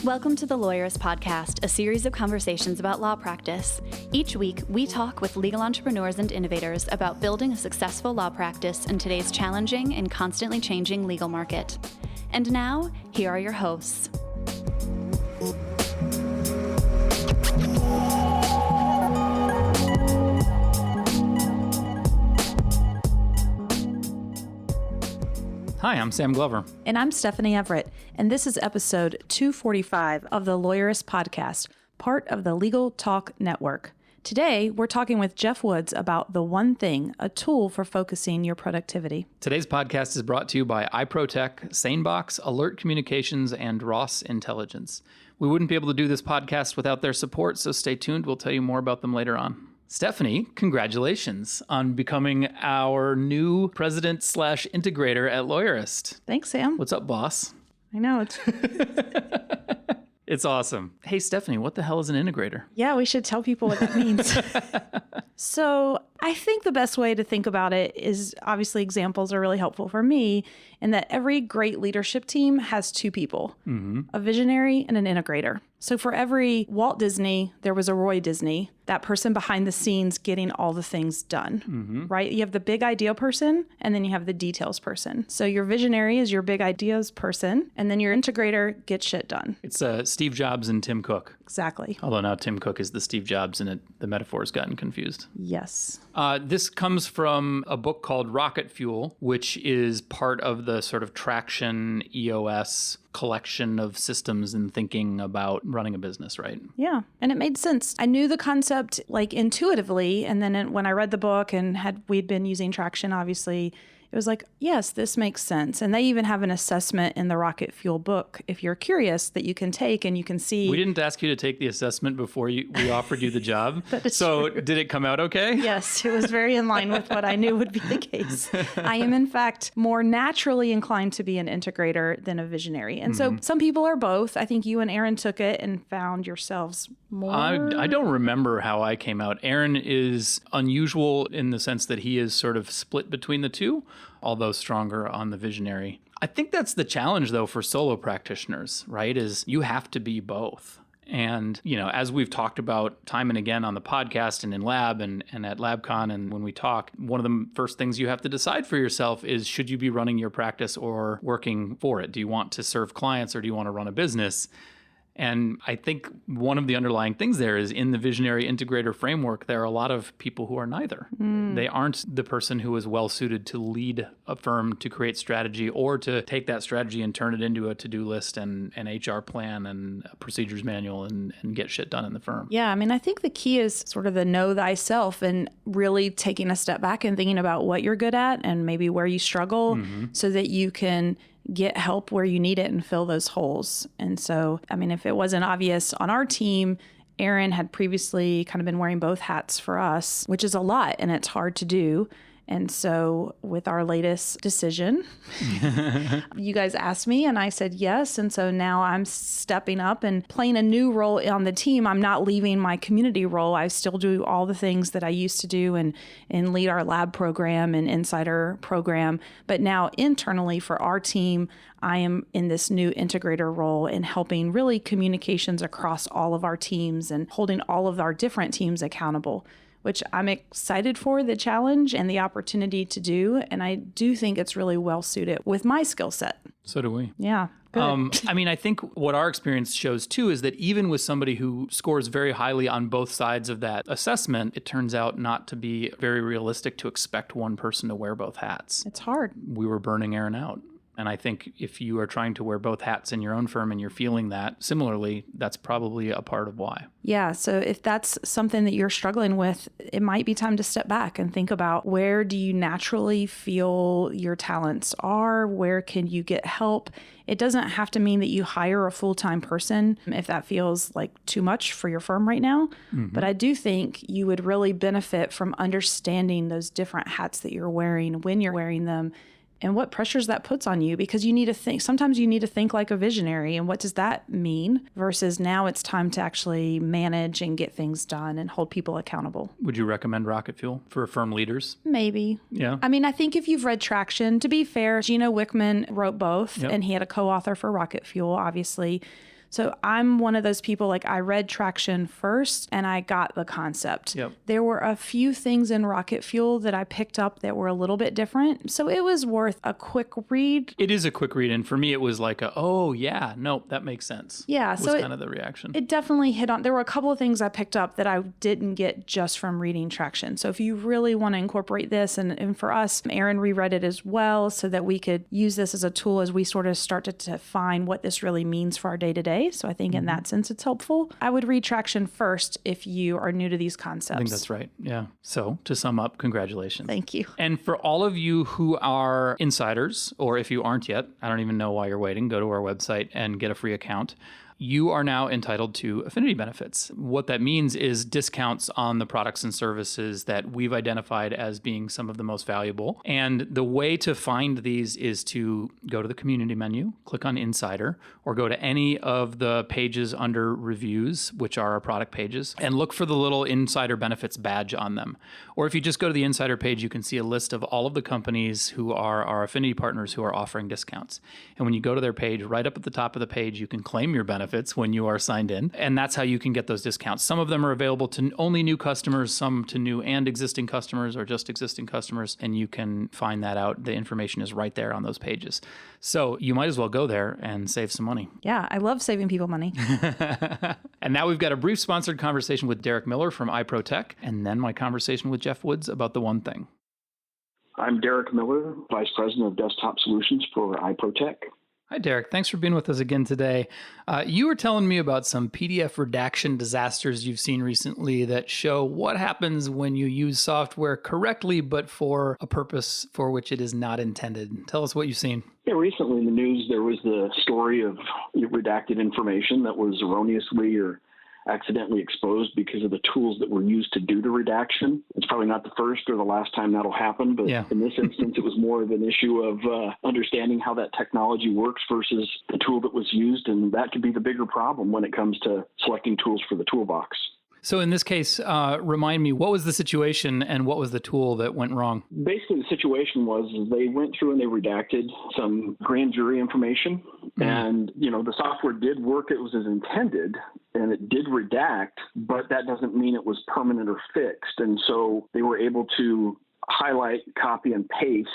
Welcome to the Lawyerist Podcast, a series of conversations about law practice. Each week, we talk with legal entrepreneurs and innovators about building a successful law practice in today's challenging and constantly changing legal market. And now, here are your hosts. Hi, I'm Sam Glover. And I'm Stephanie Everett, and this is episode 245 of the Lawyerist Podcast, part of the Legal Talk Network. Today, we're talking with Geoff Woods about The One Thing, a tool for focusing your productivity. Today's podcast is brought to you by iProtech, SaneBox, Alert Communications, and Ross Intelligence. We wouldn't be able to do this podcast without their support, so stay tuned. We'll tell you more about them later on. Stephanie, congratulations on becoming our new president/integrator at Lawyerist. Thanks, Sam. What's up, boss? I know. It's awesome. Hey, Stephanie, what the hell is an integrator? Yeah, we should tell people what that means. So I think the best way to think about it is, obviously examples are really helpful for me, in that every great leadership team has two people, a visionary and an integrator. So for every Walt Disney, there was a Roy Disney, that person behind the scenes getting all the things done, right? You have the big idea person, and then you have the details person. So your visionary is your big ideas person, and then your integrator gets shit done. It's Steve Jobs and Tim Cook. Exactly. Although now Tim Cook is the Steve Jobs, and the metaphor's gotten confused. Yes. This comes from a book called Rocket Fuel, which is part of the sort of Traction EOS collection of systems and thinking about running a business, right? Yeah. And it made sense. I knew the concept like intuitively. And then when I read the book and we'd been using Traction, obviously, it was like, yes, this makes sense. And they even have an assessment in the Rocket Fuel book, if you're curious, that you can take and you can see. We didn't ask you to take the assessment before we offered you the job. That is so true. Did it come out okay? Yes, it was very in line with what I knew would be the case. I am, in fact, more naturally inclined to be an integrator than a visionary. And so some people are both. I think you and Aaron took it and found yourselves more. I don't remember how I came out. Aaron is unusual in the sense that he is sort of split between the two, although stronger on the visionary. I think that's the challenge, though, for solo practitioners, right, is you have to be both. And, as we've talked about time and again on the podcast and in lab and at LabCon and when we talk, one of the first things you have to decide for yourself is, should you be running your practice or working for it? Do you want to serve clients or do you want to run a business? And I think one of the underlying things there is, in the visionary integrator framework, there are a lot of people who are neither. They aren't the person who is well suited to lead a firm to create strategy or to take that strategy and turn it into a to-do list and an HR plan and a procedures manual and get shit done in the firm. Yeah, I mean, I think the key is sort of the know thyself and really taking a step back and thinking about what you're good at and maybe where you struggle so that you can get help where you need it and fill those holes. And so, I mean, if it wasn't obvious on our team, Aaron had previously kind of been wearing both hats for us, which is a lot and it's hard to do. And so with our latest decision, you guys asked me and I said yes. And so now I'm stepping up and playing a new role on the team. I'm not leaving my community role. I still do all the things that I used to do and lead our lab program and insider program. But now internally for our team, I am in this new integrator role in helping really communications across all of our teams and holding all of our different teams accountable, which I'm excited for the challenge and the opportunity to do. And I do think it's really well suited with my skill set. So do we. Yeah. I mean, I think what our experience shows too is that even with somebody who scores very highly on both sides of that assessment, it turns out not to be very realistic to expect one person to wear both hats. It's hard. We were burning Aaron out. And I think if you are trying to wear both hats in your own firm and you're feeling that similarly, that's probably a part of why. Yeah. So if that's something that you're struggling with, it might be time to step back and think about, where do you naturally feel your talents are? Where can you get help? It doesn't have to mean that you hire a full-time person if that feels like too much for your firm right now. But I do think you would really benefit from understanding those different hats that you're wearing, when you're wearing them, and what pressures that puts on you, because you need to think, sometimes you need to think like a visionary. And what does that mean? Versus now it's time to actually manage and get things done and hold people accountable. Would you recommend Rocket Fuel for firm leaders? Maybe. Yeah. I mean, I think if you've read Traction, to be fair, Gino Wickman wrote both, and he had a co-author for Rocket Fuel, obviously. So I'm one of those people, like I read Traction first and I got the concept. Yep. There were a few things in Rocket Fuel that I picked up that were a little bit different. So it was worth a quick read. It is a quick read. And for me, it was like, oh, yeah, no, that makes sense. Yeah. Was So kind of the reaction. It definitely hit on. There were a couple of things I picked up that I didn't get just from reading Traction. So if you really want to incorporate this, and for us, Aaron reread it as well so that we could use this as a tool as we sort of start to define what this really means for our day-to-day. So I think in that sense, it's helpful. I would read Traction first if you are new to these concepts. I think that's right. Yeah. So to sum up, congratulations. Thank you. And for all of you who are insiders, or if you aren't yet, I don't even know why you're waiting, go to our website and get a free account. You are now entitled to affinity benefits. What that means is discounts on the products and services that we've identified as being some of the most valuable. And the way to find these is to go to the community menu, click on Insider, or go to any of the pages under reviews, which are our product pages, and look for the little Insider Benefits badge on them. Or if you just go to the Insider page, you can see a list of all of the companies who are our affinity partners who are offering discounts. And when you go to their page, right up at the top of the page, you can claim your benefits when you are signed in. And that's how you can get those discounts. Some of them are available to only new customers, some to new and existing customers, or just existing customers. And you can find that out. The information is right there on those pages. So you might as well go there and save some money. Yeah, I love saving people money. And now we've got a brief sponsored conversation with Derek Miller from iProTech, and then my conversation with Geoff Woods about the one thing. I'm Derek Miller, Vice President of Desktop Solutions for iProTech. Hi, Derek. Thanks for being with us again today. You were telling me about some PDF redaction disasters you've seen recently that show what happens when you use software correctly, but for a purpose for which it is not intended. Tell us what you've seen. Yeah, recently in the news, there was the story of redacted information that was erroneously or accidentally exposed because of the tools that were used to do the redaction. It's probably not the first or the last time that'll happen, but in this instance, it was more of an issue of understanding how that technology works versus the tool that was used, and that could be the bigger problem when it comes to selecting tools for the toolbox. So in this case, remind me, what was the situation and what was the tool that went wrong? Basically, the situation was they went through and they redacted some grand jury information. And, the software did work. It was as intended, and it did redact, but that doesn't mean it was permanent or fixed. And so they were able to highlight, copy, and paste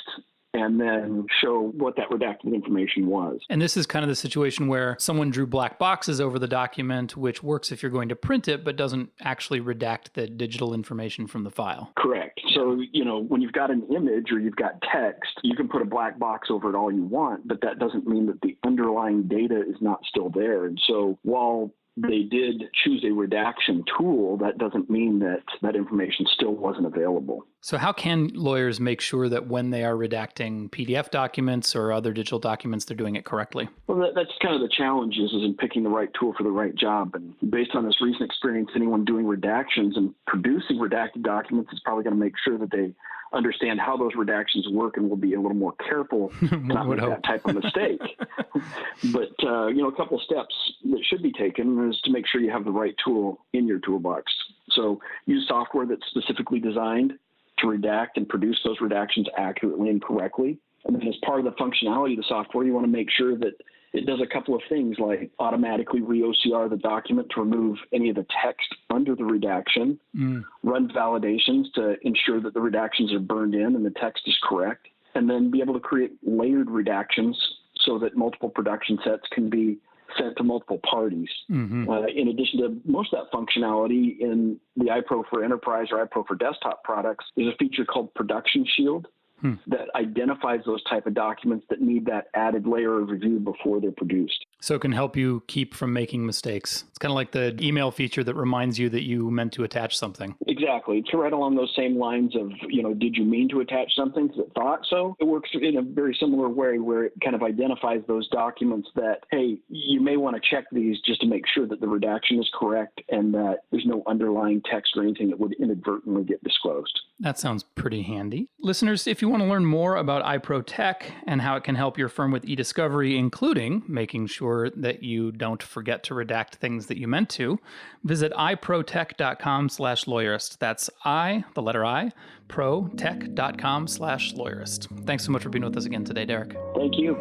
and then show what that redacted information was. And this is kind of the situation where someone drew black boxes over the document, which works if you're going to print it, but doesn't actually redact the digital information from the file. Correct. So, when you've got an image or you've got text, you can put a black box over it all you want, but that doesn't mean that the underlying data is not still there. And so while they did choose a redaction tool, that doesn't mean that that information still wasn't available. So how can lawyers make sure that when they are redacting PDF documents or other digital documents, they're doing it correctly? Well, that's kind of the challenge is in picking the right tool for the right job. And based on this recent experience, anyone doing redactions and producing redacted documents is probably going to make sure that they understand how those redactions work and will be a little more careful to not make that type of mistake. But, a couple of steps that should be taken is to make sure you have the right tool in your toolbox. So use software that's specifically designed to redact and produce those redactions accurately and correctly. And then as part of the functionality of the software, you want to make sure that it does a couple of things like automatically re-OCR the document to remove any of the text under the redaction, run validations to ensure that the redactions are burned in and the text is correct, and then be able to create layered redactions so that multiple production sets can be sent to multiple parties. In addition to most of that functionality in the iPro for Enterprise or iPro for Desktop products, there's a feature called Production Shield that identifies those type of documents that need that added layer of review before they're produced. So it can help you keep from making mistakes. It's kind of like the email feature that reminds you that you meant to attach something. Exactly. It's right along those same lines of, did you mean to attach something because it thought so? It works in a very similar way where it kind of identifies those documents that, hey, you may want to check these just to make sure that the redaction is correct and that there's no underlying text or anything that would inadvertently get disclosed. That sounds pretty handy. Listeners, if you want to learn more about iProTech and how it can help your firm with e-discovery, including making sure that you don't forget to redact things that you meant to, visit iprotech.com/lawyerist. That's the letter I, protech.com/lawyerist. Thanks so much for being with us again today, Derek. Thank you.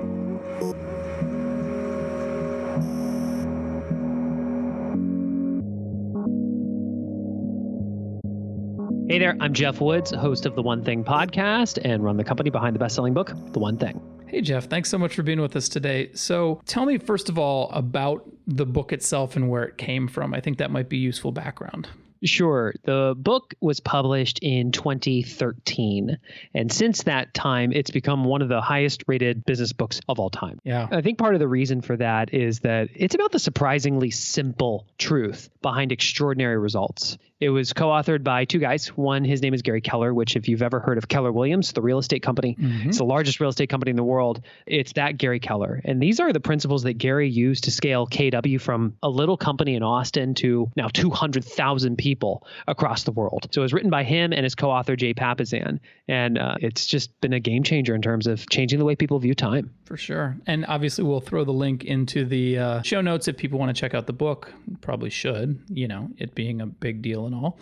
Hey there, I'm Geoff Woods, host of the One Thing podcast and run the company behind the best-selling book, The One Thing. Hey, Geoff, thanks so much for being with us today. So tell me, first of all, about the book itself and where it came from. I think that might be useful background. Sure. The book was published in 2013. And since that time, it's become one of the highest rated business books of all time. Yeah. I think part of the reason for that is that it's about the surprisingly simple truth behind extraordinary results. It was co-authored by two guys. One, his name is Gary Keller, which if you've ever heard of Keller Williams, the real estate company, it's the largest real estate company in the world. It's that Gary Keller. And these are the principles that Gary used to scale KW from a little company in Austin to now 200,000 people across the world. So it was written by him and his co-author, Jay Papasan. And it's just been a game changer in terms of changing the way people view time. For sure. And obviously, we'll throw the link into the show notes if people want to check out the book. Probably should, it being a big deal and all.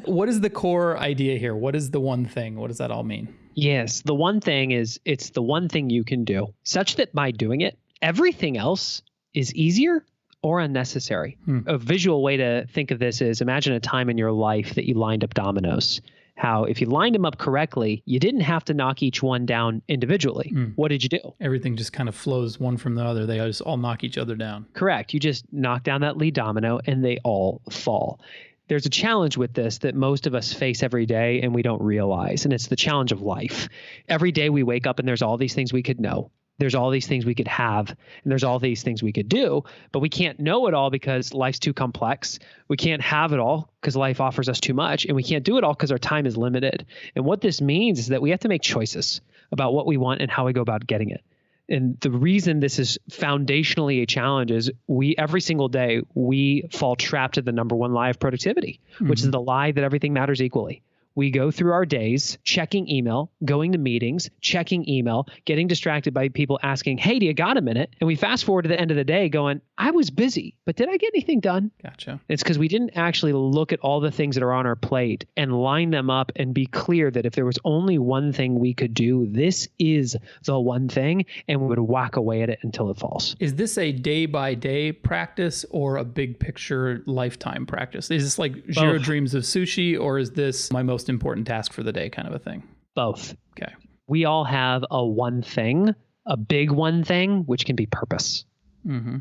What is the core idea here? What is the one thing? What does that all mean? Yes. The one thing is it's the one thing you can do such that by doing it, everything else is easier or unnecessary. A visual way to think of this is imagine a time in your life that you lined up dominoes. How if you lined them up correctly, you didn't have to knock each one down individually. What did you do? Everything just kind of flows one from the other. They just all knock each other down. Correct. You just knock down that lead domino and they all fall. There's a challenge with this that most of us face every day and we don't realize, and it's the challenge of life. Every day we wake up and there's all these things we could know. There's all these things we could have, and there's all these things we could do, but we can't know it all because life's too complex. We can't have it all because life offers us too much, and we can't do it all because our time is limited. And what this means is that we have to make choices about what we want and how we go about getting it. And the reason this is foundationally a challenge is every single day, we fall trapped to the number one lie of productivity, which is the lie that everything matters equally. We go through our days checking email, going to meetings, checking email, getting distracted by people asking, hey, do you got a minute? And we fast forward to the end of the day going, I was busy, but did I get anything done? Gotcha. It's because we didn't actually look at all the things that are on our plate and line them up and be clear that if there was only one thing we could do, this is the one thing, and we would whack away at it until it falls. Is this a day-by-day practice or a big picture lifetime practice? Is this like Zero Dreams of Sushi, or is this my most important task for the day kind of a thing? Both. Okay. We all have a one thing, a big one thing, which can be purpose.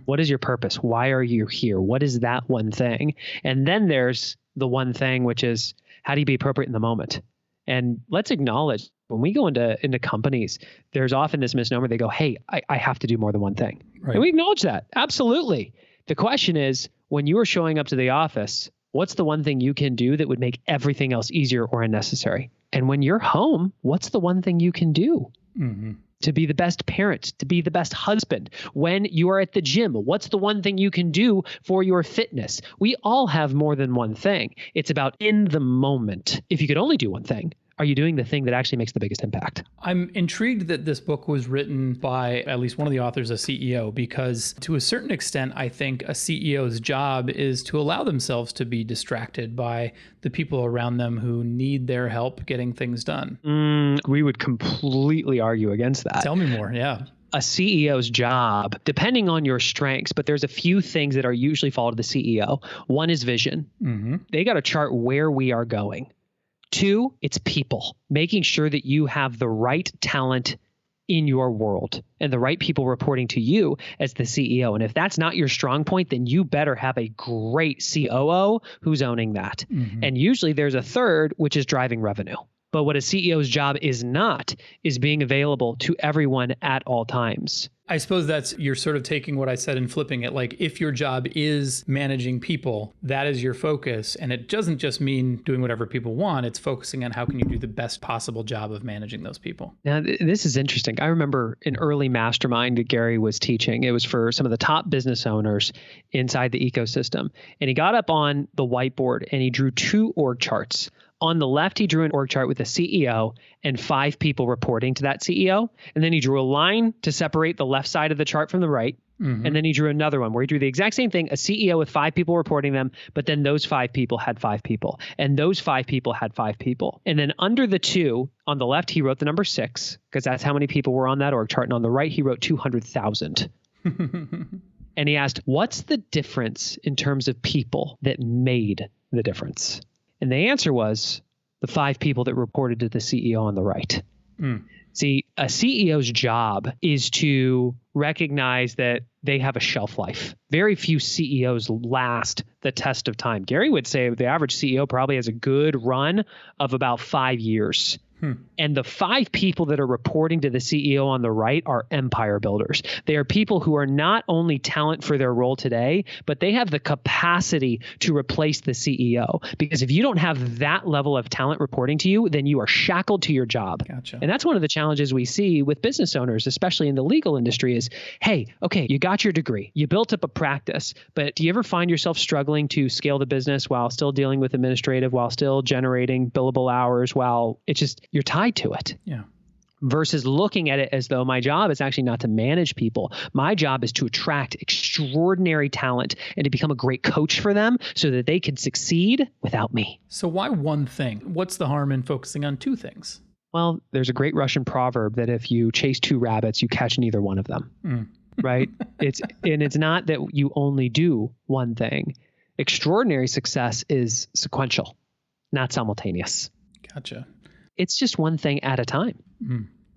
What is your purpose? Why are you here? What is that one thing? And then there's the one thing, which is how do you be appropriate in the moment? And let's acknowledge when we go into companies, there's often this misnomer. They go, hey, I have to do more than one thing. Right. And we acknowledge that. Absolutely. The question is, when you are showing up to the office, what's the one thing you can do that would make everything else easier or unnecessary? And when you're home, what's the one thing you can do? To be the best parent, to be the best husband. When you are at the gym, what's the one thing you can do for your fitness? We all have more than one thing. It's about in the moment. If you could only do one thing, are you doing the thing that actually makes the biggest impact? I'm intrigued that this book was written by at least one of the authors, a CEO, because to a certain extent, I think a CEO's job is to allow themselves to be distracted by the people around them who need their help getting things done. We would completely argue against that. Tell me more. Yeah. A CEO's job, depending on your strengths, but there's a few things that are usually fall to the CEO. One is vision. They got to chart where we are going. Two, it's people, making sure that you have the right talent in your world and the right people reporting to you as the CEO. And if that's not your strong point, then you better have a great COO who's owning that. And usually there's a third, which is driving revenue. But what a CEO's job is not, is being available to everyone at all times. I suppose you're sort of taking what I said and flipping it. Like if your job is managing people, that is your focus. And it doesn't just mean doing whatever people want. It's focusing on how can you do the best possible job of managing those people. Now, this is interesting. I remember an early mastermind that Gary was teaching. It was for some of the top business owners inside the ecosystem. And he got up on the whiteboard and he drew two org charts. On the left, he drew an org chart with a CEO and 5 people reporting to that CEO. And then he drew a line to separate the left side of the chart from the right. And then he drew another one where he drew the exact same thing, a CEO with 5 people reporting them, but then those 5 people had 5 people. And those 5 people had 5 people. And then under the 2, on the left, he wrote the number 6, because that's how many people were on that org chart. And on the right, he wrote 200,000. And he asked, what's the difference in terms of people that made the difference? And the answer was the 5 people that reported to the CEO on the right. See, a CEO's job is to recognize that they have a shelf life. Very few CEOs last the test of time. Gary would say the average CEO probably has a good run of about 5 years. And the 5 people that are reporting to the CEO on the right are empire builders. They are people who are not only talent for their role today, but they have the capacity to replace the CEO. Because if you don't have that level of talent reporting to you, then you are shackled to your job. Gotcha. And that's one of the challenges we see with business owners, especially in the legal industry, is, hey, okay, you got your degree, you built up a practice, but do you ever find yourself struggling to scale the business while still dealing with administrative, while still generating billable hours, while it's just, you're tied to it? Yeah. Versus looking at it as though my job is actually not to manage people. My job is to attract extraordinary talent and to become a great coach for them so that they can succeed without me. So why one thing? What's the harm in focusing on 2 things? Well, there's a great Russian proverb that if you chase 2 rabbits, you catch neither one of them. Right? It's not that you only do one thing. Extraordinary success is sequential, not simultaneous. Gotcha. It's just one thing at a time.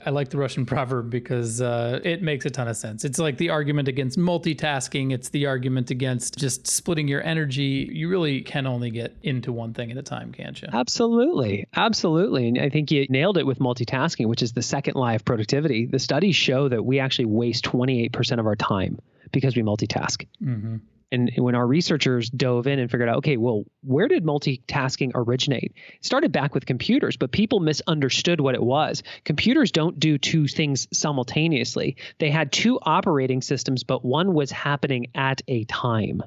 I like the Russian proverb because it makes a ton of sense. It's like the argument against multitasking. It's the argument against just splitting your energy. You really can only get into one thing at a time, can't you? Absolutely. Absolutely. And I think you nailed it with multitasking, which is the second lie of productivity. The studies show that we actually waste 28% of our time because we multitask. And when our researchers dove in and figured out, okay, well, where did multitasking originate? It started back with computers, but people misunderstood what it was. Computers don't do 2 things simultaneously. They had 2 operating systems, but one was happening at a time.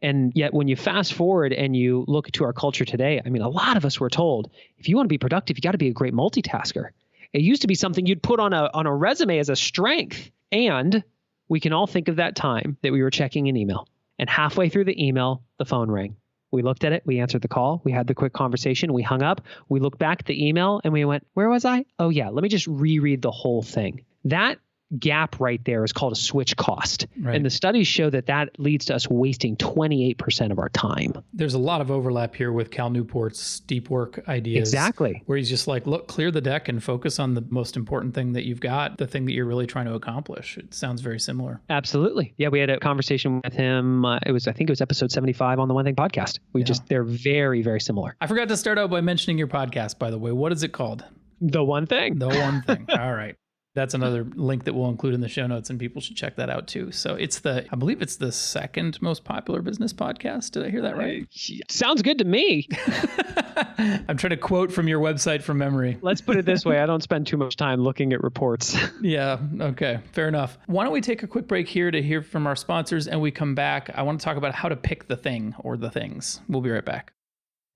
And yet when you fast forward and you look to our culture today, I mean, a lot of us were told, if you want to be productive, you got to be a great multitasker. It used to be something you'd put on a resume as a strength. And we can all think of that time that we were checking an email, and halfway through the email, the phone rang. We looked at it. We answered the call. We had the quick conversation. We hung up. We looked back at the email and we went, where was I? Oh yeah, let me just reread the whole thing. That gap right there is called a switch cost. Right. And the studies show that that leads to us wasting 28% of our time. There's a lot of overlap here with Cal Newport's deep work ideas. Exactly. Where he's just like, look, clear the deck and focus on the most important thing that you've got, the thing that you're really trying to accomplish. It sounds very similar. Absolutely. Yeah, we had a conversation with him. I think it was episode 75 on the One Thing podcast. They're very, very similar. I forgot to start out by mentioning your podcast, by the way. What is it called? The One Thing. The One Thing. All right. That's another link that we'll include in the show notes, and people should check that out too. So I believe it's the 2nd most popular business podcast. Did I hear that right? Sounds good to me. I'm trying to quote from your website from memory. Let's put it this way. I don't spend too much time looking at reports. Yeah. Okay. Fair enough. Why don't we take a quick break here to hear from our sponsors, and we come back. I want to talk about how to pick the thing or the things. We'll be right back.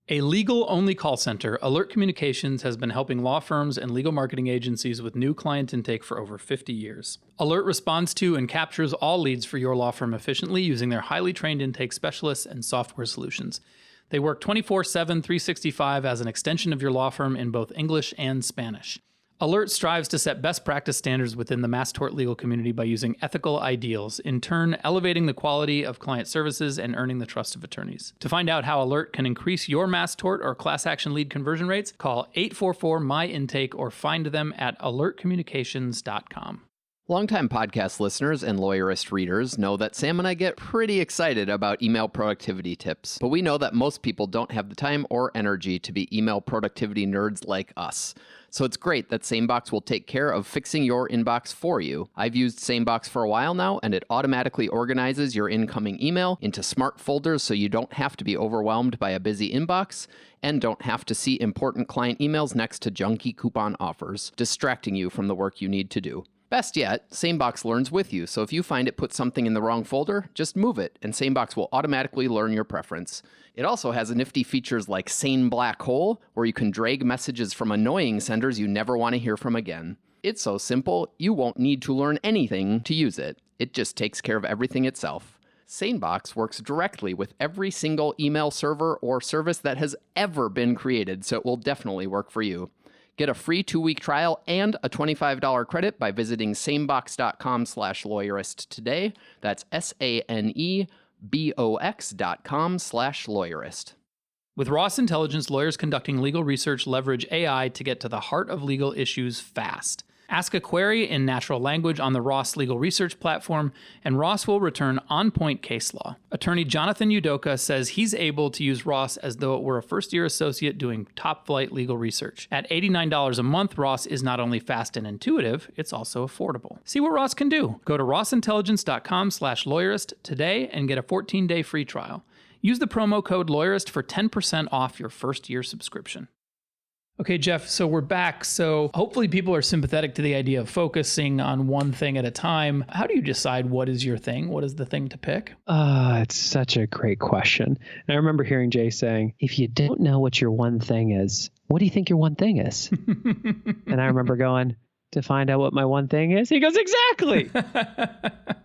A legal-only call center, Alert Communications has been helping law firms and legal marketing agencies with new client intake for over 50 years. Alert responds to and captures all leads for your law firm efficiently using their highly trained intake specialists and software solutions. They work 24/7, 365 as an extension of your law firm in both English and Spanish. Alert strives to set best practice standards within the mass tort legal community by using ethical ideals, in turn elevating the quality of client services and earning the trust of attorneys. To find out how Alert can increase your mass tort or class action lead conversion rates, call 844-MY-INTAKE or find them at alertcommunications.com. Longtime podcast listeners and lawyerist readers know that Sam and I get pretty excited about email productivity tips, but we know that most people don't have the time or energy to be email productivity nerds like us. So it's great that SameBox will take care of fixing your inbox for you. I've used SameBox for a while now, and it automatically organizes your incoming email into smart folders so you don't have to be overwhelmed by a busy inbox and don't have to see important client emails next to junky coupon offers, distracting you from the work you need to do. Best yet, SameBox learns with you, so if you find it puts something in the wrong folder, just move it, and SameBox will automatically learn your preference. It also has nifty features like Sane Black Hole, where you can drag messages from annoying senders you never want to hear from again. It's so simple, you won't need to learn anything to use it. It just takes care of everything itself. SaneBox works directly with every single email server or service that has ever been created, so it will definitely work for you. Get a free 2-week trial and a $25 credit by visiting sanebox.com/lawyerist today. That's SANEBOX.com/lawyerist. With Ross Intelligence, lawyers conducting legal research leverage AI to get to the heart of legal issues fast. Ask a query in natural language on the Ross Legal Research platform, and Ross will return on-point case law. Attorney Jonathan Udoka says he's able to use Ross as though it were a first-year associate doing top-flight legal research. At $89 a month, Ross is not only fast and intuitive, it's also affordable. See what Ross can do. Go to rossintelligence.com/lawyerist today and get a 14-day free trial. Use the promo code lawyerist for 10% off your first-year subscription. Okay, Geoff, so we're back. So hopefully people are sympathetic to the idea of focusing on one thing at a time. How do you decide what is your thing? What is the thing to pick? It's such a great question. And I remember hearing Jay saying, if you don't know what your one thing is, what do you think your one thing is? And I remember going, to find out what my one thing is? He goes, exactly.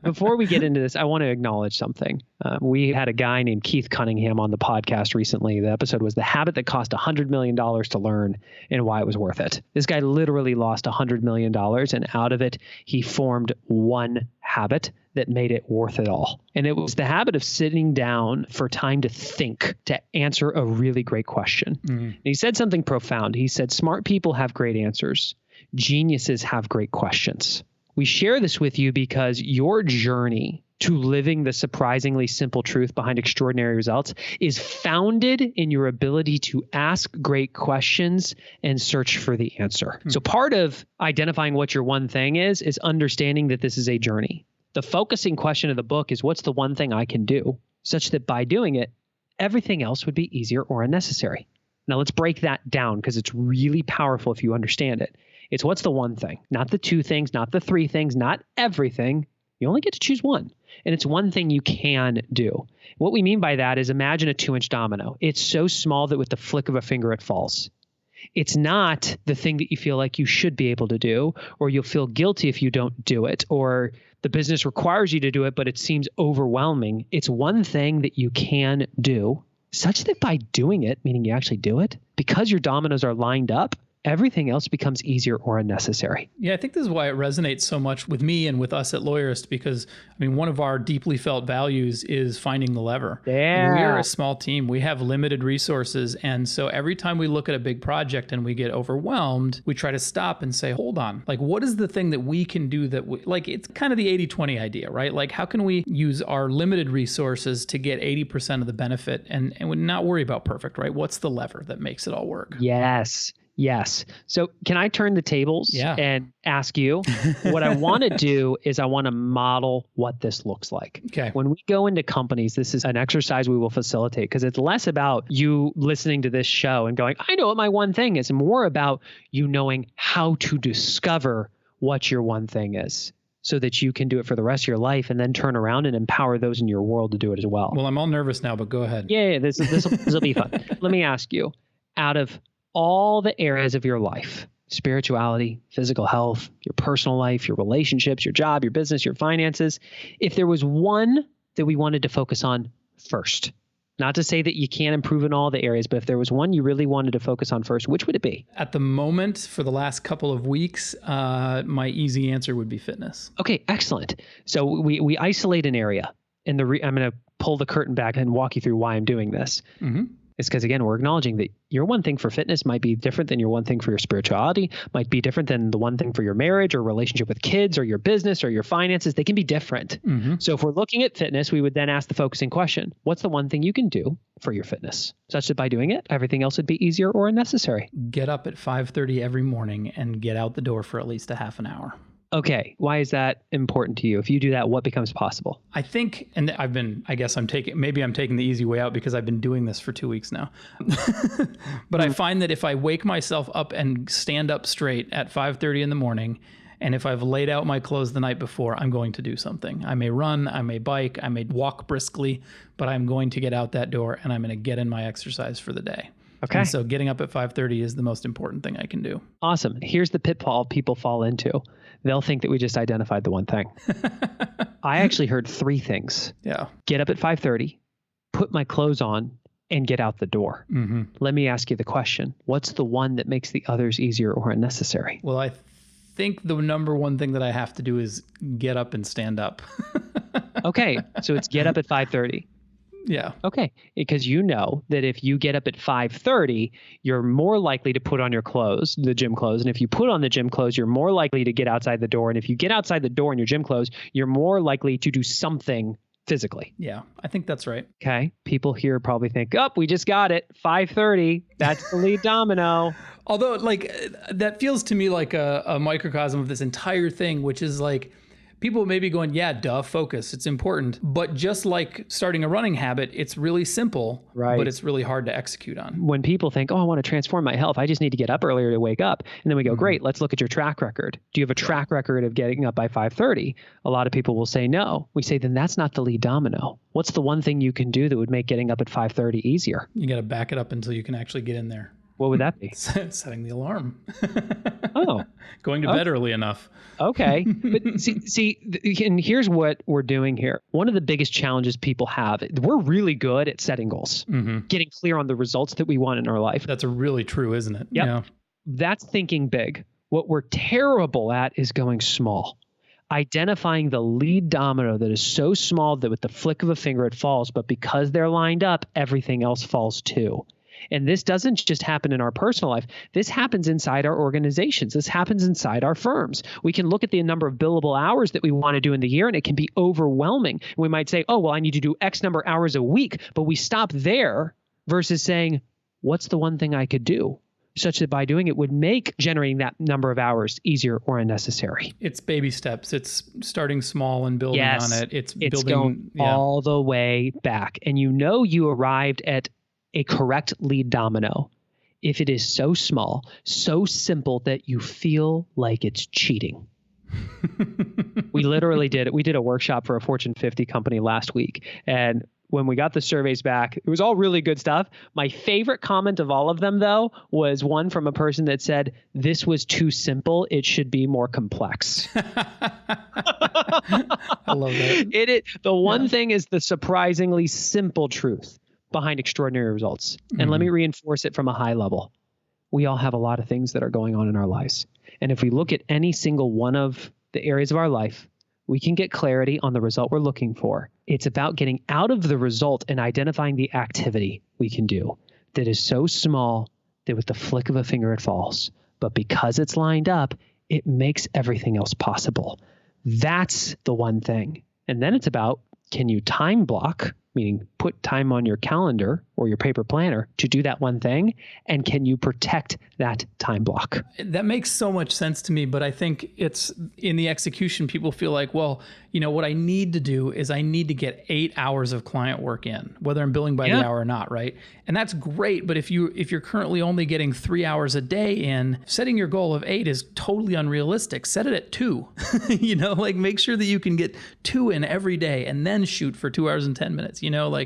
Before we get into this, I want to acknowledge something. We had a guy named Keith Cunningham on the podcast recently. The episode was The Habit That Cost $100 Million to Learn and Why It Was Worth It. This guy literally lost $100 million, and out of it, he formed one habit that made it worth it all. And it was the habit of sitting down for time to think, to answer a really great question. And he said something profound. He said, smart people have great answers. Geniuses have great questions. We share this with you because your journey to living the surprisingly simple truth behind extraordinary results is founded in your ability to ask great questions and search for the answer. So part of identifying what your one thing is understanding that this is a journey. The focusing question of the book is, what's the one thing I can do, such that by doing it, everything else would be easier or unnecessary. Now let's break that down because it's really powerful if you understand it. It's what's the one thing, not the two things, not the three things, not everything. You only get to choose one. And it's one thing you can do. What we mean by that is imagine a 2-inch domino. It's so small that with the flick of a finger, it falls. It's not the thing that you feel like you should be able to do, or you'll feel guilty if you don't do it, or the business requires you to do it, but it seems overwhelming. It's one thing that you can do, such that by doing it, meaning you actually do it, because your dominoes are lined up, everything else becomes easier or unnecessary. Yeah, I think this is why it resonates so much with me and with us at Lawyerist, because I mean, one of our deeply felt values is finding the lever. Yeah. We are a small team. We have limited resources. And so every time we look at a big project and we get overwhelmed, we try to stop and say, hold on, like, what is the thing that we can do that we, like, it's kind of the 80-20 idea, right? Like, how can we use our limited resources to get 80% of the benefit and not worry about perfect, right? What's the lever that makes it all work? Yes. Yes. So can I turn the tables and ask you? What I want to do is I want to model what this looks like. Okay. When we go into companies, this is an exercise we will facilitate because it's less about you listening to this show and going, I know what my one thing is, and more about you knowing how to discover what your one thing is, so that you can do it for the rest of your life and then turn around and empower those in your world to do it as well. Well, I'm all nervous now, but go ahead. Yeah, this will be fun. Let me ask you, out of all the areas of your life, spirituality, physical health, your personal life, your relationships, your job, your business, your finances, if there was one that we wanted to focus on first, not to say that you can't improve in all the areas, but if there was one you really wanted to focus on first, which would it be? At the moment, for the last couple of weeks, my easy answer would be fitness. Okay, excellent. So we isolate an area, and I'm going to pull the curtain back and walk you through why I'm doing this. Mm-hmm. It's because, again, we're acknowledging that your one thing for fitness might be different than your one thing for your spirituality, might be different than the one thing for your marriage or relationship with kids or your business or your finances. They can be different. Mm-hmm. So if we're looking at fitness, we would then ask the focusing question, what's the one thing you can do for your fitness, such that by doing it, everything else would be easier or unnecessary? Get up at 5:30 every morning and get out the door for at least a half an hour. Okay. Why is that important to you? If you do that, what becomes possible? I think, and I'm taking the easy way out because I've been doing this for 2 weeks now. But I find that if I wake myself up and stand up straight at 5:30 in the morning, and if I've laid out my clothes the night before, I'm going to do something. I may run, I may bike, I may walk briskly, but I'm going to get out that door and I'm going to get in my exercise for the day. Okay. And so getting up at 5:30 is the most important thing I can do. Awesome. Here's the pitfall people fall into. They'll think that we just identified the one thing. I actually heard 3 things. Yeah. Get up at 5:30, put my clothes on, and get out the door. Mm-hmm. Let me ask you the question. What's the one that makes the others easier or unnecessary? Well, I think the number one thing that I have to do is get up and stand up. Okay. So it's get up at 5:30. Yeah. Okay. Because you know that if you get up at 5:30, you're more likely to put on your clothes, the gym clothes. And if you put on the gym clothes, you're more likely to get outside the door. And if you get outside the door in your gym clothes, you're more likely to do something physically. Yeah, I think that's right. Okay. People here probably think, we just got it. 5:30. That's the lead domino. Although, like, that feels to me like a microcosm of this entire thing, which is like, people may be going, yeah, duh, focus. It's important. But just like starting a running habit, it's really simple, right? But it's really hard to execute on. When people think, I want to transform my health, I just need to get up earlier to wake up. And then we go, great, let's look at your track record. Do you have a track record of getting up by 5:30? A lot of people will say no. We say, then that's not the lead domino. What's the one thing you can do that would make getting up at 5:30 easier? You got to back it up until you can actually get in there. What would that be? Setting the alarm. Going to bed early enough. Okay. But see, and here's what we're doing here. One of the biggest challenges people have, we're really good at setting goals, getting clear on the results that we want in our life. That's really true, isn't it? Yep. Yeah. That's thinking big. What we're terrible at is going small. Identifying the lead domino that is so small that with the flick of a finger it falls, but because they're lined up, everything else falls too. And this doesn't just happen in our personal life. This happens inside our organizations. This happens inside our firms. We can look at the number of billable hours that we want to do in the year, and it can be overwhelming. We might say, I need to do X number of hours a week, but we stop there versus saying, what's the one thing I could do? Such that by doing it would make generating that number of hours easier or unnecessary. It's baby steps. It's starting small and building on it. It's building going all the way back. And you arrived at a correct lead domino if it is so small, so simple that you feel like it's cheating. We literally did it. We did a workshop for a Fortune 50 company last week. And when we got the surveys back, it was all really good stuff. My favorite comment of all of them, though, was one from a person that said, this was too simple. It should be more complex. I love that. The one thing is the surprisingly simple truth behind extraordinary results. And let me reinforce it from a high level. We all have a lot of things that are going on in our lives. And if we look at any single one of the areas of our life, we can get clarity on the result we're looking for. It's about getting out of the result and identifying the activity we can do that is so small that with the flick of a finger it falls. But because it's lined up, it makes everything else possible. That's the one thing. And then it's about, can you time block, meaning put time on your calendar or your paper planner to do that one thing? And can you protect that time block? That makes so much sense to me, but I think it's in the execution, people feel like, what I need to do is I need to get 8 hours of client work in, whether I'm billing by the hour or not, right? And that's great, but if you're currently only getting 3 hours a day in, setting your goal of 8 is totally unrealistic. Set it at 2. Make sure that you can get 2 in every day and then shoot for 2 hours and 10 minutes.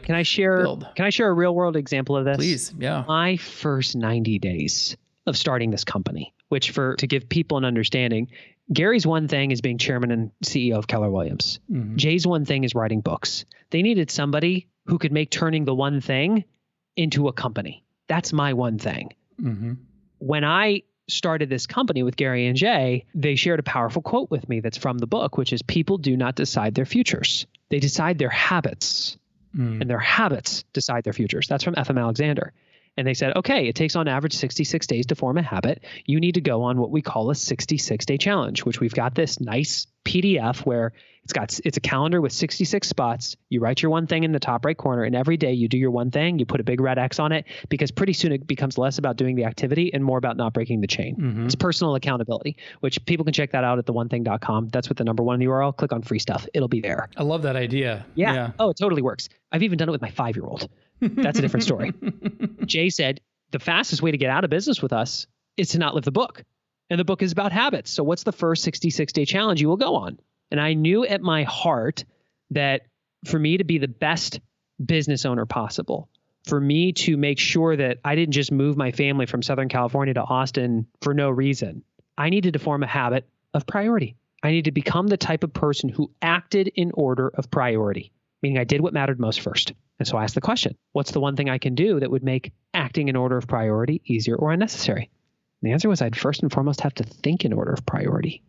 Can I share a real world example of this? Please, yeah. My first 90 days of starting this company, which to give people an understanding, Gary's one thing is being chairman and CEO of Keller Williams. Jay's one thing is writing books. They needed somebody who could make turning the one thing into a company. That's my one thing. When I started this company with Gary and Jay, they shared a powerful quote with me that's from the book, which is, people do not decide their futures. They decide their habits. And their habits decide their futures. That's from F.M. Alexander. And they said, okay, it takes on average 66 days to form a habit. You need to go on what we call a 66-day challenge, which we've got this nice PDF where it's a calendar with 66 spots. You write your one thing in the top right corner, and every day you do your one thing. You put a big red X on it, because pretty soon it becomes less about doing the activity and more about not breaking the chain. It's personal accountability, which people can check that out at theonething.com. That's with the number 1 in the URL. Click on free stuff. It'll be there. I love that idea. Yeah. Oh, it totally works. I've even done it with my 5-year-old. That's a different story. Jay said, the fastest way to get out of business with us is to not live the book. And the book is about habits. So what's the first 66-day challenge you will go on? And I knew at my heart that for me to be the best business owner possible, for me to make sure that I didn't just move my family from Southern California to Austin for no reason, I needed to form a habit of priority. I needed to become the type of person who acted in order of priority, meaning I did what mattered most first. And so I asked the question, what's the one thing I can do that would make acting in order of priority easier or unnecessary? And the answer was, I'd first and foremost have to think in order of priority.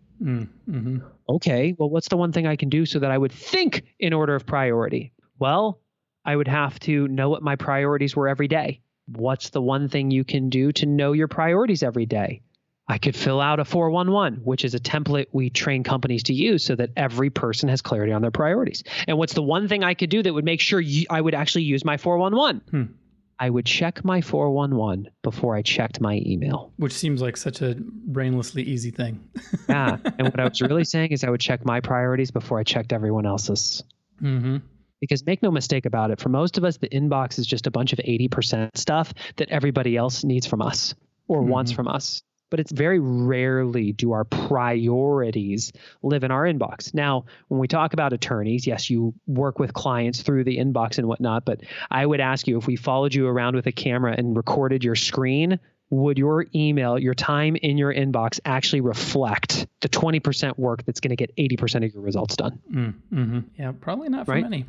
Okay, well, what's the one thing I can do so that I would think in order of priority? Well, I would have to know what my priorities were every day. What's the one thing you can do to know your priorities every day? I could fill out a 411, which is a template we train companies to use so that every person has clarity on their priorities. And what's the one thing I could do that would make sure I would actually use my 411? I would check my 411 before I checked my email. Which seems like such a brainlessly easy thing. Yeah. And what I was really saying is I would check my priorities before I checked everyone else's. Mm-hmm. Because make no mistake about it, for most of us, the inbox is just a bunch of 80% stuff that everybody else needs from us or wants from us. But it's very rarely do our priorities live in our inbox. Now, when we talk about attorneys, yes, you work with clients through the inbox and whatnot, but I would ask you, if we followed you around with a camera and recorded your screen, would your email, your time in your inbox actually reflect the 20% work that's going to get 80% of your results done? Mm-hmm. Yeah, probably not for many.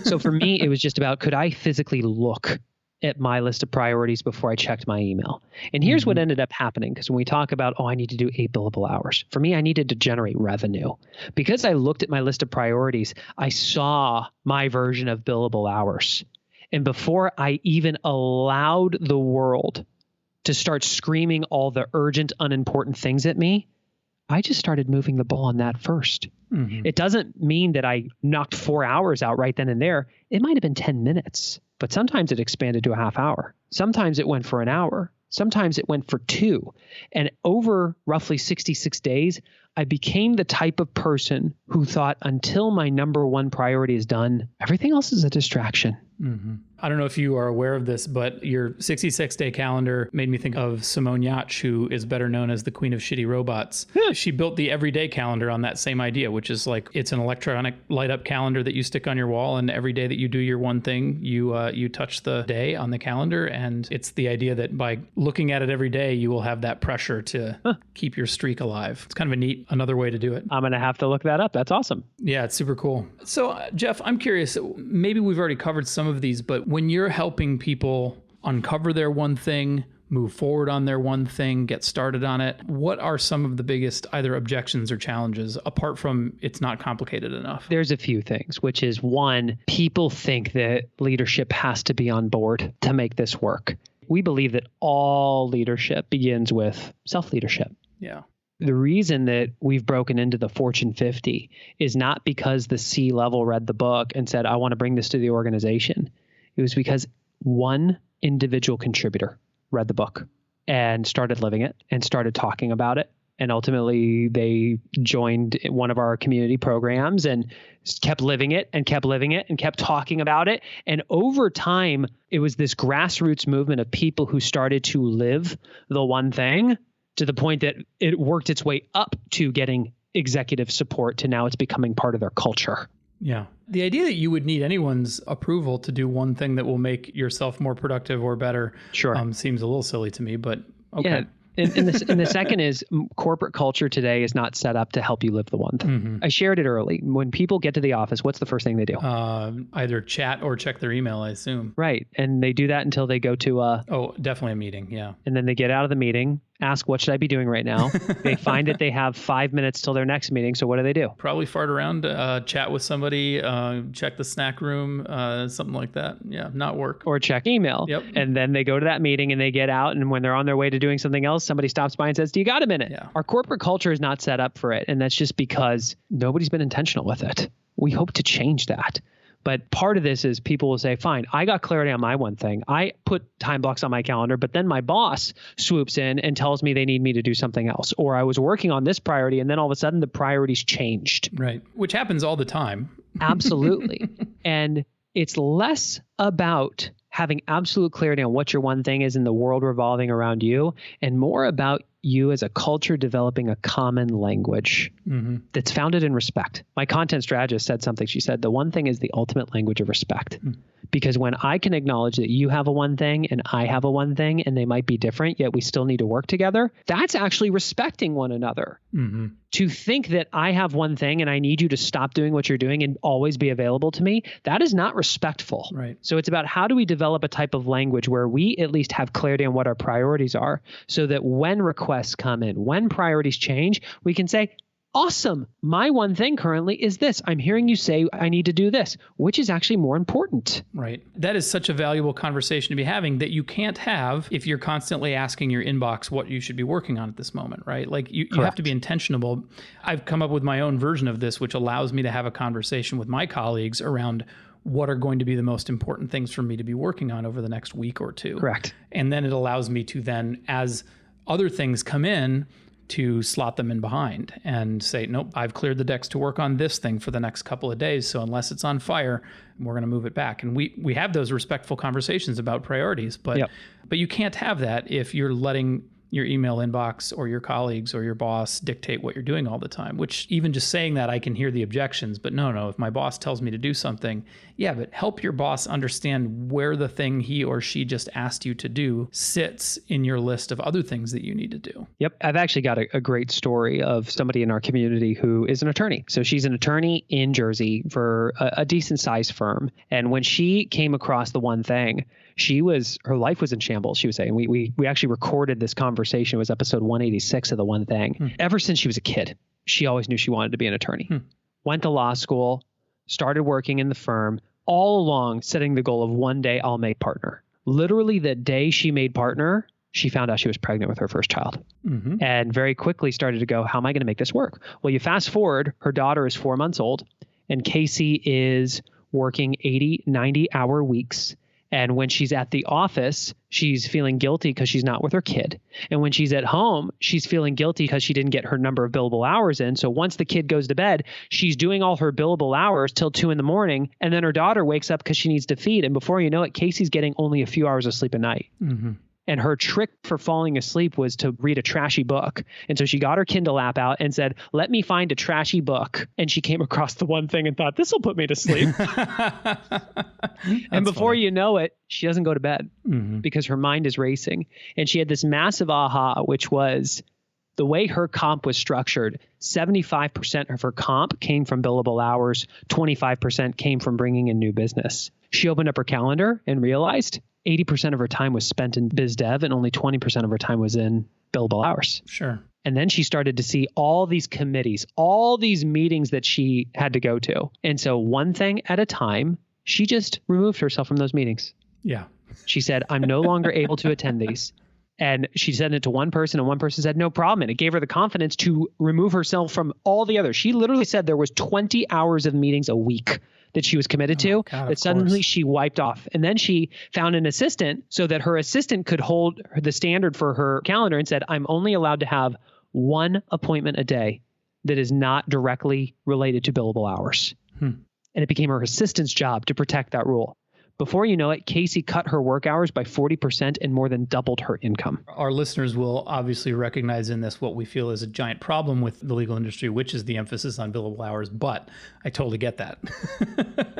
So for me, it was just about, could I physically look at my list of priorities before I checked my email? And here's what ended up happening. Because when we talk about, I need to do 8 billable hours. For me, I needed to generate revenue. Because I looked at my list of priorities, I saw my version of billable hours. And before I even allowed the world to start screaming all the urgent, unimportant things at me, I just started moving the ball on that first. It doesn't mean that I knocked 4 hours out right then and there. It might have been 10 minutes. But sometimes it expanded to a half hour. Sometimes it went for an hour. Sometimes it went for 2. And over roughly 66 days, I became the type of person who thought, until my number one priority is done, everything else is a distraction. I don't know if you are aware of this, but your 66-day calendar made me think of Simone Yacht, who is better known as the queen of shitty robots. She built the everyday calendar on that same idea, which is like, it's an electronic light up calendar that you stick on your wall, and every day that you do your one thing, you touch the day on the calendar. And it's the idea that by looking at it every day, you will have that pressure to keep your streak alive. It's kind of another way to do it. I'm going to have to look that up. That's awesome. Yeah, it's super cool. So Geoff, I'm curious, maybe we've already covered some of these, but when you're helping people uncover their one thing, move forward on their one thing, get started on it, what are some of the biggest either objections or challenges, apart from it's not complicated enough? There's a few things, which is, one, people think that leadership has to be on board to make this work. We believe that all leadership begins with self-leadership. Yeah. The reason that we've broken into the Fortune 50 is not because the C-level read the book and said, I want to bring this to the organization. It was because one individual contributor read the book and started living it and started talking about it. And ultimately, they joined one of our community programs and kept living it and kept living it and kept talking about it. And over time, it was this grassroots movement of people who started to live the one thing, to the point that it worked its way up to getting executive support, to now it's becoming part of their culture. Yeah. The idea that you would need anyone's approval to do one thing that will make yourself more productive or better seems a little silly to me, but okay. Yeah. And the second is, corporate culture today is not set up to help you live the one thing. I shared it early. When people get to the office, what's the first thing they do? Either chat or check their email, I assume. Right. And they do that until they go to definitely a meeting. Yeah. And then they get out of the meeting, ask, what should I be doing right now? They find that they have 5 minutes till their next meeting. So what do? Probably fart around, chat with somebody, check the snack room, something like that. Yeah. Not work. Or check email. Yep. And then they go to that meeting and they get out. And when they're on their way to doing something else, somebody stops by and says, do you got a minute? Yeah. Our corporate culture is not set up for it. And that's just because nobody's been intentional with it. We hope to change that. But part of this is people will say, fine, I got clarity on my one thing. I put time blocks on my calendar, but then my boss swoops in and tells me they need me to do something else. Or I was working on this priority and then all of a sudden the priorities changed. Right. Which happens all the time. Absolutely. And it's less about having absolute clarity on what your one thing is in the world revolving around you, and more about you as a culture developing a common language that's founded in respect. My content strategist said something. She said, the one thing is the ultimate language of respect. Because when I can acknowledge that you have a one thing and I have a one thing, and they might be different, yet we still need to work together, that's actually respecting one another. To think that I have one thing and I need you to stop doing what you're doing and always be available to me, that is not respectful. Right. So it's about, how do we develop a type of language where we at least have clarity on what our priorities are, so that when requests come in, when priorities change, we can say, awesome. My one thing currently is this. I'm hearing you say I need to do this, which is actually more important. Right. That is such a valuable conversation to be having that you can't have if you're constantly asking your inbox what you should be working on at this moment, right? Like you have to be intentional. I've come up with my own version of this, which allows me to have a conversation with my colleagues around what are going to be the most important things for me to be working on over the next week or two. Correct. And then it allows me to then, as other things come in, to slot them in behind and say, nope, I've cleared the decks to work on this thing for the next couple of days. So unless it's on fire, we're going to move it back. And we have those respectful conversations about priorities, but you can't have that if you're letting your email inbox or your colleagues or your boss dictate what you're doing all the time, which even just saying that, I can hear the objections. But no, if my boss tells me to do something, but help your boss understand where the thing he or she just asked you to do sits in your list of other things that you need to do. Yep. I've actually got a great story of somebody in our community who is an attorney. So she's an attorney in Jersey for a decent sized firm. And when she came across the one thing, her life was in shambles, she was saying. We actually recorded this conversation. It was episode 186 of the one thing. Ever since she was a kid, she always knew she wanted to be an attorney. Went to law school, started working in the firm, all along setting the goal of one day I'll make partner. Literally the day she made partner, she found out she was pregnant with her first child and very quickly started to go, how am I going to make this work? Well, you fast forward, her daughter is 4 months old and Casey is working 80, 90-hour weeks. And when she's at the office, she's feeling guilty because she's not with her kid. And when she's at home, she's feeling guilty because she didn't get her number of billable hours in. So once the kid goes to bed, she's doing all her billable hours till 2 a.m. And then her daughter wakes up because she needs to feed. And before you know it, Casey's getting only a few hours of sleep a night. And her trick for falling asleep was to read a trashy book. And so she got her Kindle app out and said, let me find a trashy book. And she came across the one thing and thought, this will put me to sleep. And before you know it, she doesn't go to bed because her mind is racing. And she had this massive aha, which was the way her comp was structured. 75% of her comp came from billable hours. 25% came from bringing in new business. She opened up her calendar and realized 80% of her time was spent in biz dev and only 20% of her time was in billable hours. Sure. And then she started to see all these committees, all these meetings that she had to go to. And so one thing at a time, she just removed herself from those meetings. Yeah. She said, I'm no longer able to attend these. And she sent it to one person and one person said, no problem. And it gave her the confidence to remove herself from all the others. She literally said there was 20 hours of meetings a week that she was committed to, that suddenly she wiped off. And then she found an assistant so that her assistant could hold the standard for her calendar and said, I'm only allowed to have one appointment a day that is not directly related to billable hours. And it became her assistant's job to protect that rule. Before you know it, Casey cut her work hours by 40% and more than doubled her income. Our listeners will obviously recognize in this what we feel is a giant problem with the legal industry, which is the emphasis on billable hours. But I totally get that.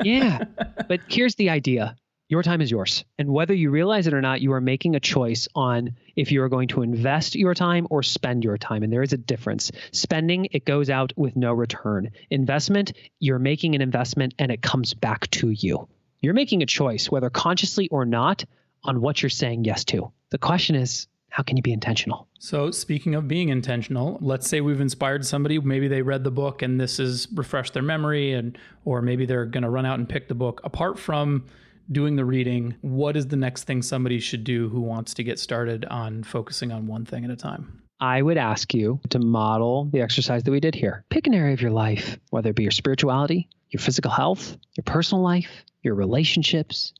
Yeah. But here's the idea. Your time is yours. And whether you realize it or not, you are making a choice on if you are going to invest your time or spend your time. And there is a difference. Spending, it goes out with no return. Investment, you're making an investment and it comes back to you. You're making a choice, whether consciously or not, on what you're saying yes to. The question is, how can you be intentional? So speaking of being intentional, let's say we've inspired somebody. Maybe they read the book and this has refreshed their memory, or maybe they're going to run out and pick the book. Apart from doing the reading, what is the next thing somebody should do who wants to get started on focusing on one thing at a time? I would ask you to model the exercise that we did here. Pick an area of your life, whether it be your spirituality, your physical health, your personal life, your relationships,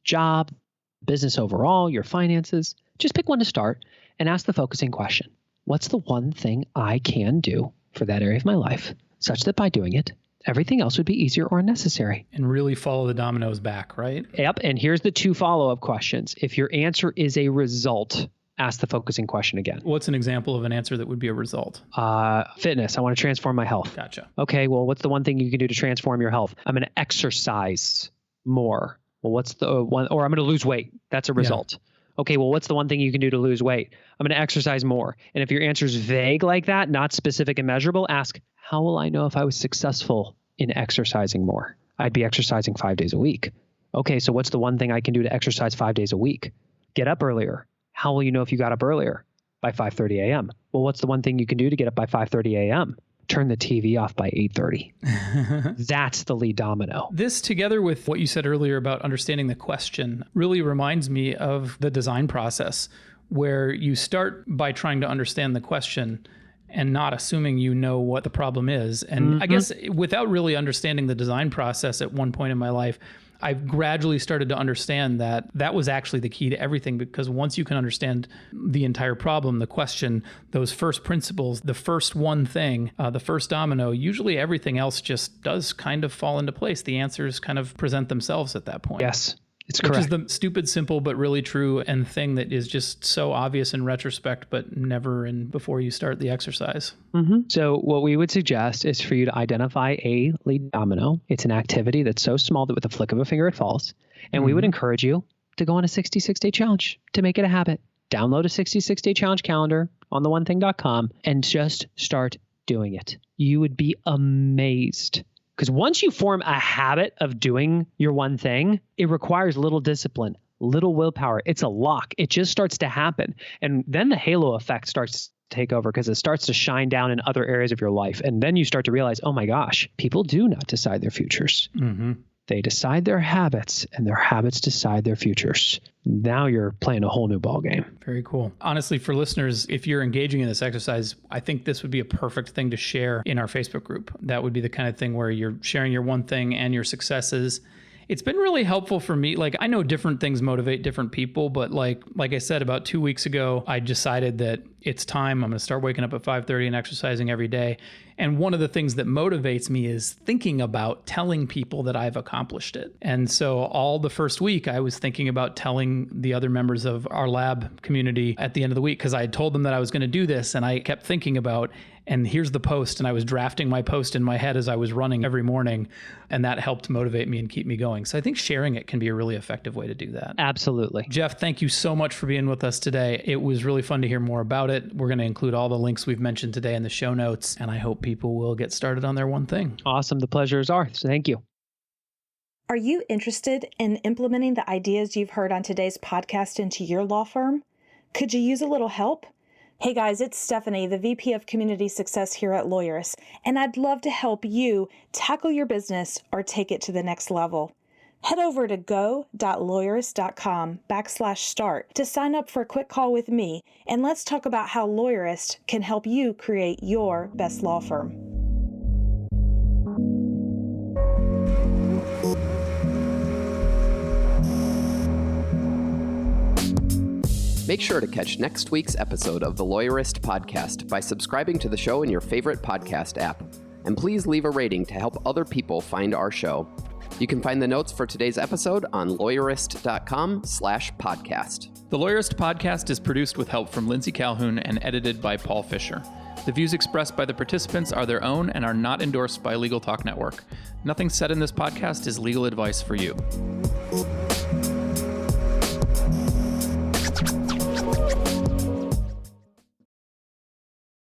job, business overall, your finances. Just pick one to start and ask the focusing question. What's the one thing I can do for that area of my life such that by doing it, everything else would be easier or unnecessary? And really follow the dominoes back, right? Yep. And here's the 2 follow-up questions. If your answer is a result, ask the focusing question again. What's an example of an answer that would be a result? Fitness. I want to transform my health. Gotcha. Okay. Well, what's the one thing you can do to transform your health? I'm going to exercise more. Well, what's the one? Or I'm going to lose weight. That's a result. Yeah. Okay. Well, what's the one thing you can do to lose weight? I'm going to exercise more. And if your answer is vague like that, not specific and measurable, ask, how will I know if I was successful in exercising more? I'd be exercising 5 days a week. Okay. So what's the one thing I can do to exercise 5 days a week? Get up earlier. How will you know if you got up earlier? By 5:30 a.m. Well, what's the one thing you can do to get up by 5:30 a.m.? turn the TV off by 8:30. That's the lead domino. This, together with what you said earlier about understanding the question, really reminds me of the design process, where you start by trying to understand the question and not assuming you know what the problem is. And I guess without really understanding the design process at one point in my life, I've gradually started to understand that that was actually the key to everything, because once you can understand the entire problem, the question, those first principles, the first one thing, the first domino, usually everything else just does kind of fall into place. The answers kind of present themselves at that point. Yes. It's Which correct. is the stupid, simple, but really true and thing that is just so obvious in retrospect, but never in before you start the exercise. So what we would suggest is for you to identify a lead domino. It's an activity that's so small that with a flick of a finger it falls. And we would encourage you to go on a 66-day challenge to make it a habit. Download a 66-day challenge calendar on theonething.com and just start doing it. You would be amazed. Because once you form a habit of doing your one thing, it requires little discipline, little willpower. It's a lock. It just starts to happen. And then the halo effect starts to take over, because it starts to shine down in other areas of your life. And then you start to realize, oh my gosh, people do not decide their futures. They decide their habits, and their habits decide their futures. Now you're playing a whole new ball game. Very cool. Honestly, for listeners, if you're engaging in this exercise, I think this would be a perfect thing to share in our Facebook group. That would be the kind of thing where you're sharing your one thing and your successes. It's been really helpful for me. Like, I know different things motivate different people, but like I said, about 2 weeks ago, I decided that it's time. I'm going to start waking up at 5:30 and exercising every day. And one of the things that motivates me is thinking about telling people that I've accomplished it. And so all the first week, I was thinking about telling the other members of our lab community at the end of the week, because I had told them that I was going to do this, and I kept thinking about, and here's the post, and I was drafting my post in my head as I was running every morning, and that helped motivate me and keep me going. So I think sharing it can be a really effective way to do that. Absolutely. Geoff, thank you so much for being with us today. It was really fun to hear more about it. We're going to include all the links we've mentioned today in the show notes, and I hope people will get started on their one thing. Awesome. The pleasure is ours. Thank you. Are you interested in implementing the ideas you've heard on today's podcast into your law firm? Could you use a little help? Hey guys, it's Stephanie, the VP of Community Success here at Lawyerist, and I'd love to help you tackle your business or take it to the next level. Head over to go.lawyerist.com/start to sign up for a quick call with me, and let's talk about how Lawyerist can help you create your best law firm. Make sure to catch next week's episode of the Lawyerist podcast by subscribing to the show in your favorite podcast app. And please leave a rating to help other people find our show. You can find the notes for today's episode on lawyerist.com/podcast. The Lawyerist podcast is produced with help from Lindsay Calhoun and edited by Paul Fisher. The views expressed by the participants are their own and are not endorsed by Legal Talk Network. Nothing said in this podcast is legal advice for you.